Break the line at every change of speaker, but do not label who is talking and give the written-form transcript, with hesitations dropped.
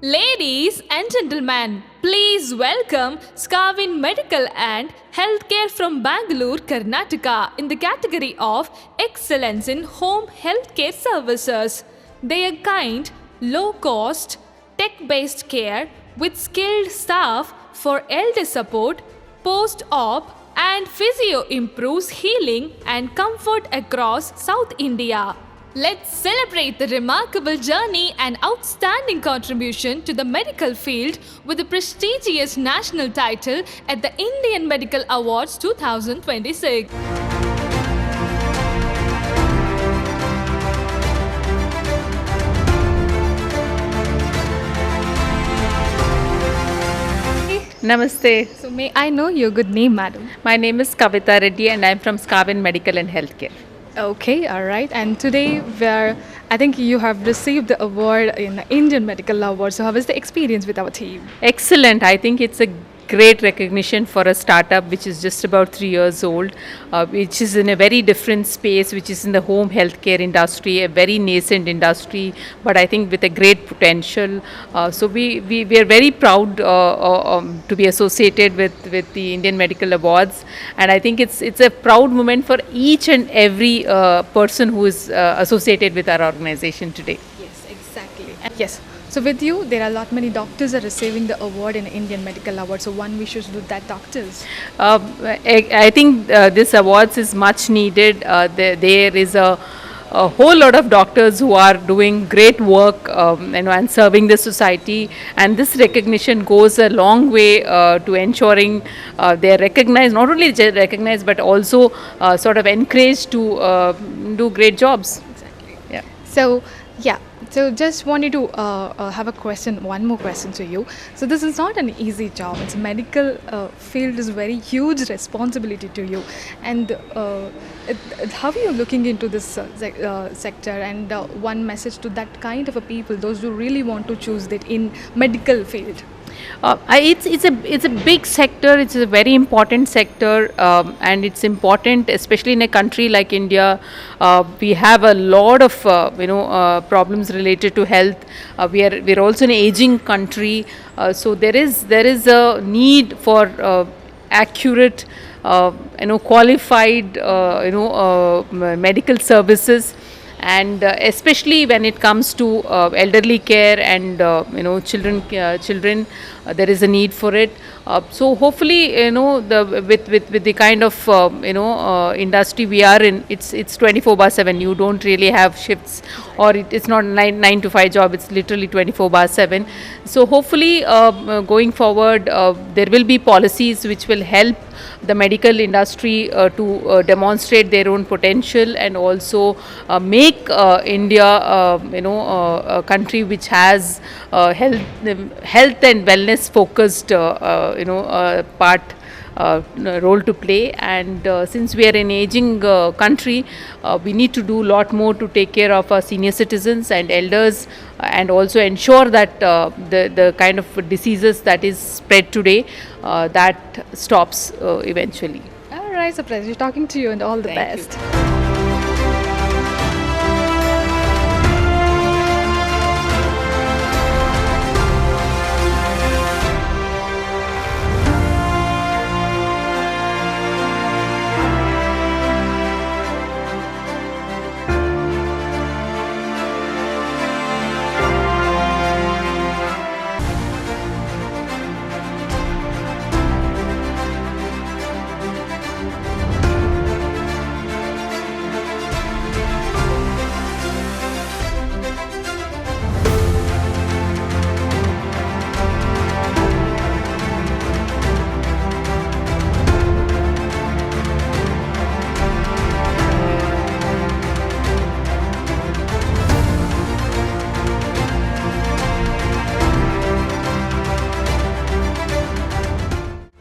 Ladies and gentlemen, please welcome Skavin Medical and Healthcare from Bangalore, Karnataka in the category of Excellence in Home Healthcare Services. They are kind, low cost, tech based care with skilled staff for elder support, post op, and physio improves healing and comfort across South India. Let's celebrate the remarkable journey and outstanding contribution to the medical field with the prestigious national title at the Indian Medical Awards 2026.
Namaste.
So, may I know your good name, madam?
My name is Kavita Reddy and I'm from Skavin Medical and Healthcare.
Okay, all right. And today, I think you have received the award in the Indian Medical Awards. So, how was the experience with our team?
Excellent. I think it's a great recognition for a startup which is just about 3 years old, which is in a very different space, which is in the home healthcare industry, a very nascent industry, but I think with a great potential. So we are very proud to be associated with the Indian Medical Awards, and I think it's a proud moment for each and every person who is associated with our organization today.
Yes, exactly. Yes. So with you, there are a lot many doctors are receiving the award in Indian Medical Award. So one wishes to that doctors.
I think this awards is much needed. There is a whole lot of doctors who are doing great work and serving the society, and this recognition goes a long way to ensuring they are recognized, not only recognized but also sort of encouraged to do great jobs.
Exactly.
Yeah.
So just wanted to have one more question to you. So this is not an easy job. It's a medical field is very huge responsibility to you. And how are you looking into this sector? And one message to that kind of a people, those who really want to choose that in medical field.
It's a big sector. It's a very important sector, and it's important, especially in a country like India. We have a lot of problems related to health. We're also an aging country, so there is a need for accurate, qualified, medical services. And especially when it comes to elderly care and children, there is a need for it. So hopefully, with the kind of industry we are in, it's 24/7. You don't really have shifts, or it's not 9 to 5 job. It's literally 24/7. So hopefully, going forward, there will be policies which will help the medical industry to demonstrate their own potential, and also make India, a country which has health and wellness focused, part. Role to play, and since we are an aging country, we need to do a lot more to take care of our senior citizens and elders, and also ensure that the kind of diseases that is spread today, that stops eventually.
All right, so pleasure talking to you, and all the
Thank
best.
you.